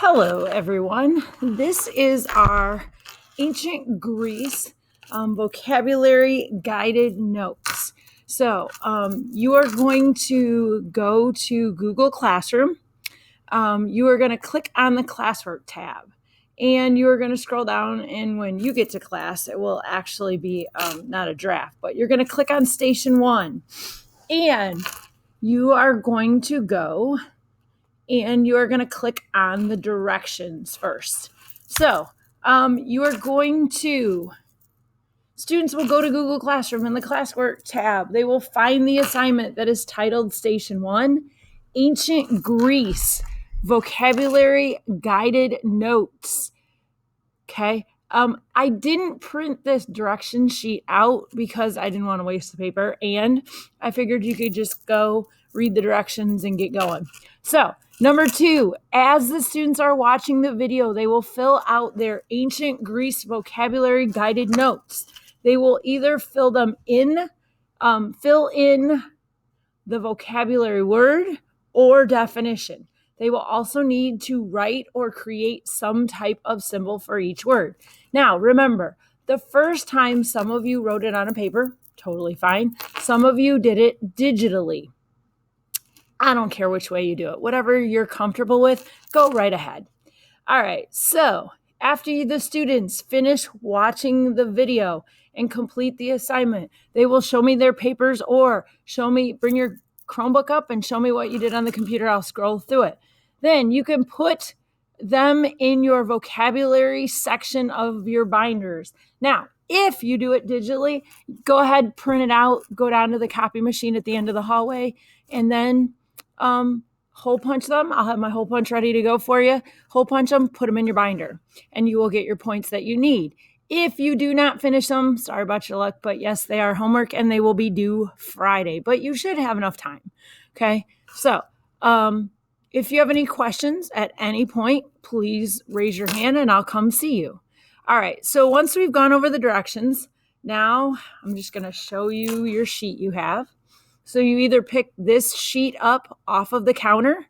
Hello, everyone. This is our ancient Greece vocabulary guided notes. So you are going to go to Google Classroom. You are going to click on the classwork tab. And you are going to scroll down, and when you get to class, it will actually be not a draft, but you're going to click on Station 1. And you are going to go and you are going to click on the directions first. So you are going to, students will go to Google Classroom in the classwork tab. They will find the assignment that is titled Station 1, Ancient Greece, Vocabulary Guided Notes. Okay. I didn't print this direction sheet out because I didn't want to waste the paper, and I figured you could just go read the directions and get going. So, number 2, as the students are watching the video, they will fill out their ancient Greece vocabulary guided notes. They will either fill in the vocabulary word or definition. They will also need to write or create some type of symbol for each word. Now, remember, the first time some of you wrote it on a paper, totally fine. Some of you did it digitally. I don't care which way you do it. Whatever you're comfortable with, go right ahead. All right, so after the students finish watching the video and complete the assignment, they will show me their papers or bring your Chromebook up and show me what you did on the computer. I'll scroll through it. Then you can put them in your vocabulary section of your binders. Now, if you do it digitally, go ahead, print it out, go down to the copy machine at the end of the hallway, and then hole punch them. I'll have my hole punch ready to go for you. Hole punch them, put them in your binder, and you will get your points that you need. If you do not finish them, sorry about your luck, but yes, they are homework and they will be due Friday, but you should have enough time. Okay. So, if you have any questions at any point, please raise your hand and I'll come see you. All right. So once we've gone over the directions, now I'm just going to show you your sheet you have. So you either pick this sheet up off of the counter,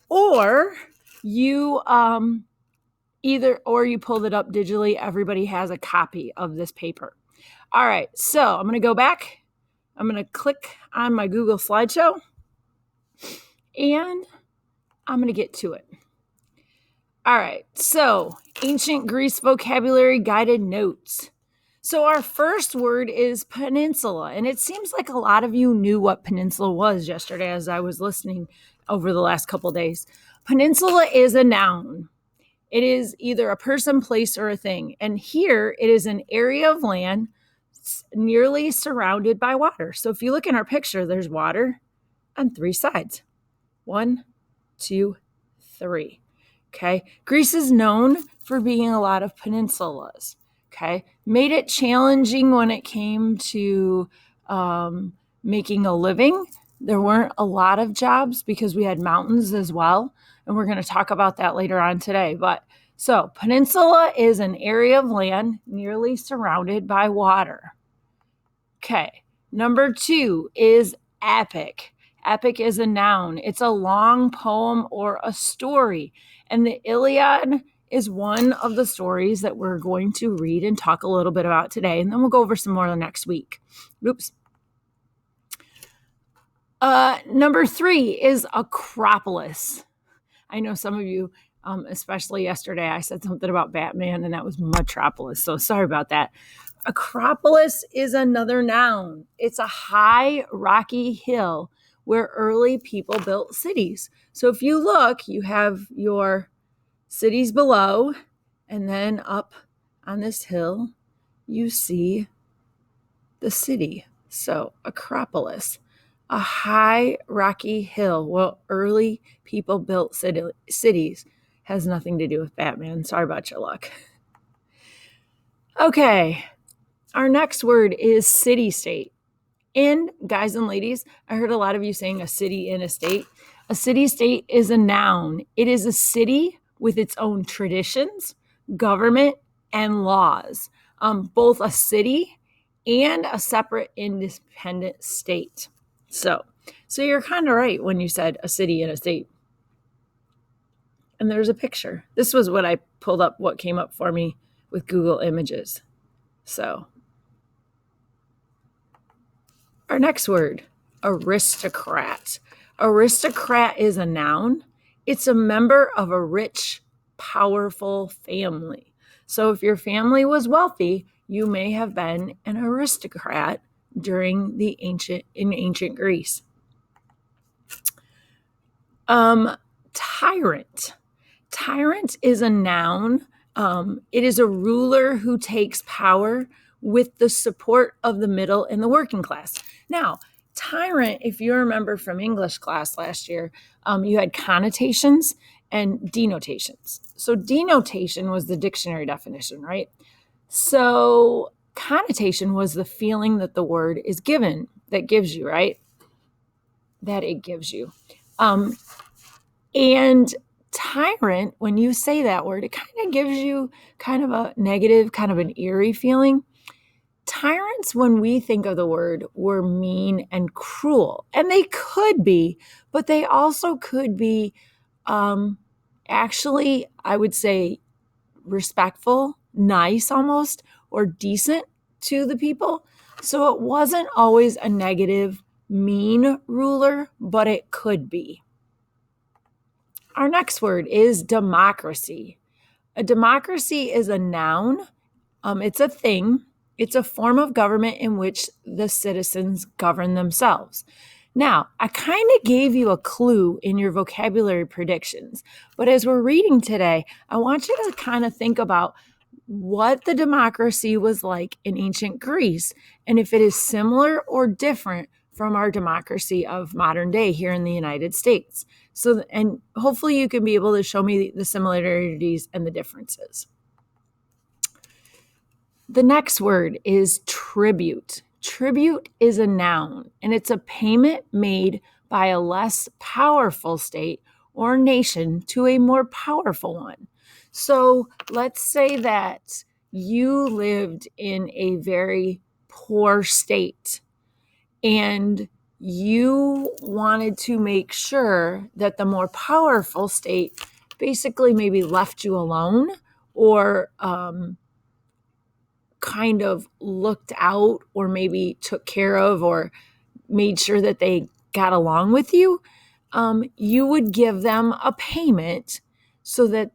or you you pulled it up digitally. Everybody has a copy of this paper. All right, so I'm going to go back. I'm going to click on my Google slideshow, and I'm going to get to it. All right, so ancient Greece vocabulary guided notes. So our first word is peninsula, and it seems like a lot of you knew what peninsula was yesterday as I was listening over the last couple of days. Peninsula is a noun. It is either a person, place, or a thing. And here it is an area of land nearly surrounded by water. So if you look in our picture, there's water on 3 sides. 1, 2, 3. Okay. Greece is known for being a lot of peninsulas. Okay. Made it challenging when it came to making a living. There weren't a lot of jobs because we had mountains as well. And we're going to talk about that later on today. But so peninsula is an area of land nearly surrounded by water. Okay. Number 2 is epic. Epic is a noun. It's a long poem or a story. And the Iliad is one of the stories that we're going to read and talk a little bit about today. And then we'll go over some more next week. Oops. Number 3 is Acropolis. I know some of you, especially yesterday, I said something about Batman, and that was Metropolis. So sorry about that. Acropolis is another noun. It's a high, rocky hill where early people built cities. So if you look, you have your cities below, and then up on this hill, you see the city. So Acropolis, a high, rocky hill where early people built cities, has nothing to do with Batman. Sorry about your luck. Okay, our next word is city-state. And guys and ladies, I heard a lot of you saying a city and a state. A city-state is a noun. It is a city with its own traditions, government, and laws. Both a city and a separate independent state. So you're kind of right when you said a city and a state. and there's a picture. This was what I pulled up, what came up for me with Google Images. So our next word, aristocrat. Aristocrat is a noun. It's a member of a rich, powerful family. So if your family was wealthy, you may have been an aristocrat during in ancient Greece. Tyrant. Tyrant is a noun. It is a ruler who takes power with the support of the middle and the working class. Now, tyrant, if you remember from English class last year, you had connotations and denotations. So denotation was the dictionary definition, right? So connotation was the feeling that the word is given, that gives you, right? That it gives you. And tyrant, when you say that word, it kind of gives you kind of a negative, kind of an eerie feeling. Tyrants, when we think of the word, were mean and cruel. And they could be, but they also could be actually, I would say, respectful, nice almost, or decent to the people. So it wasn't always a negative, mean ruler, but it could be. Our next word is democracy. A democracy is a noun. It's a thing. It's a form of government in which the citizens govern themselves. Now, I kind of gave you a clue in your vocabulary predictions, but as we're reading today, I want you to kind of think about what the democracy was like in ancient Greece and if it is similar or different from our democracy of modern day here in the United States. So, and hopefully you can be able to show me the similarities and the differences. The next word is tribute. Tribute is a noun, and it's a payment made by a less powerful state or nation to a more powerful one. So let's say that you lived in a very poor state and you wanted to make sure that the more powerful state basically maybe left you alone or kind of looked out or maybe took care of or made sure that they got along with you, you would give them a payment so that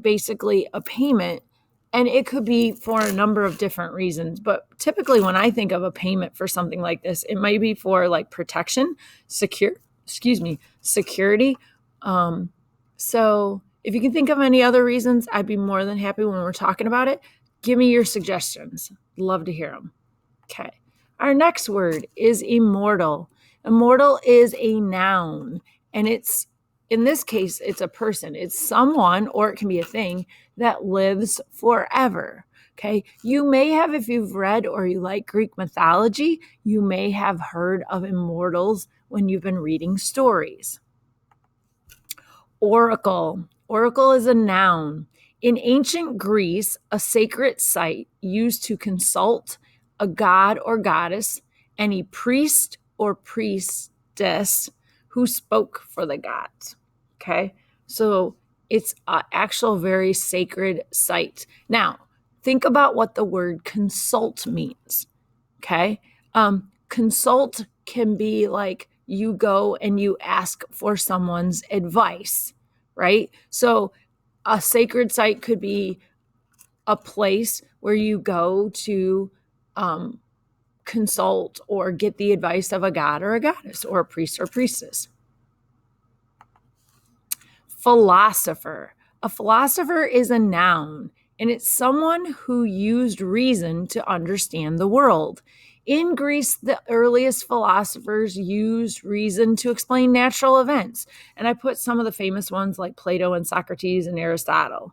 basically a payment. And it could be for a number of different reasons. But typically when I think of a payment for something like this, it might be for like protection, security. So if you can think of any other reasons, I'd be more than happy when we're talking about it. Give me your suggestions. Love to hear them. Okay. Our next word is immortal. Immortal is a noun, and in this case, it's a person. It's someone, or it can be a thing, that lives forever. Okay. You may have, if you've read or you like Greek mythology, you may have heard of immortals when you've been reading stories. Oracle. Oracle is a noun. In ancient Greece, a sacred site used to consult a god or goddess, any priest or priestess who spoke for the gods. Okay, so it's an actual very sacred site. Now, think about what the word consult means. Okay, consult can be like you go and you ask for someone's advice, right? So a sacred site could be a place where you go to consult or get the advice of a god or a goddess or a priest or priestess. Philosopher. A philosopher is a noun, and it's someone who used reason to understand the world. In Greece, the earliest philosophers used reason to explain natural events. And I put some of the famous ones like Plato and Socrates and Aristotle.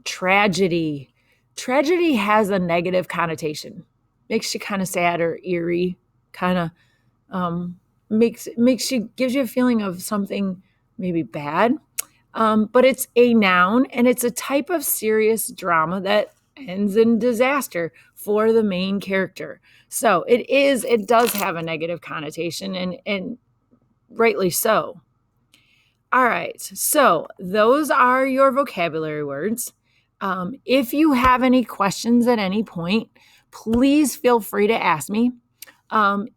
Tragedy. Tragedy has a negative connotation. Makes you kind of sad or eerie, kind of gives you a feeling of something maybe bad. But it's a noun, and it's a type of serious drama that ends in disaster for the main character. So it does have a negative connotation, and rightly so. All right, so those are your vocabulary words. If you have any questions at any point, please feel free to ask me.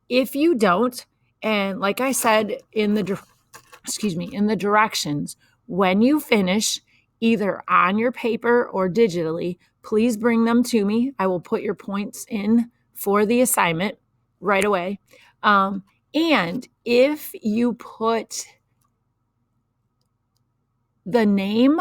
If you don't, and like I said in the directions, when you finish, either on your paper or digitally, please bring them to me. I will put your points in for the assignment right away. And if you put the name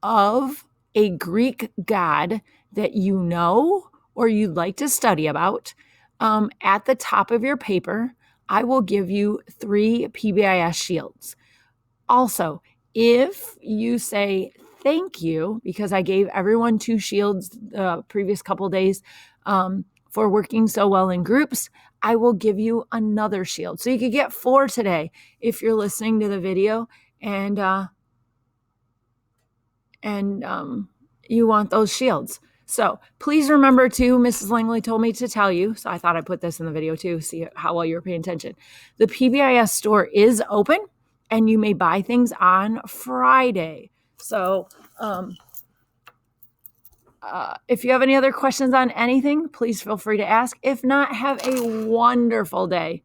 of a Greek god that you know or you'd like to study about at the top of your paper, I will give you 3 PBIS shields. Also, if you say thank you, because I gave everyone 2 shields the previous couple days for working so well in groups, I will give you another shield. So you could get 4 today if you're listening to the video and you want those shields. So please remember too, Mrs. Langley told me to tell you, so I thought I'd put this in the video too, see how well you're paying attention. The PBIS store is open and you may buy things on Friday. So if you have any other questions on anything, please feel free to ask. If not, have a wonderful day.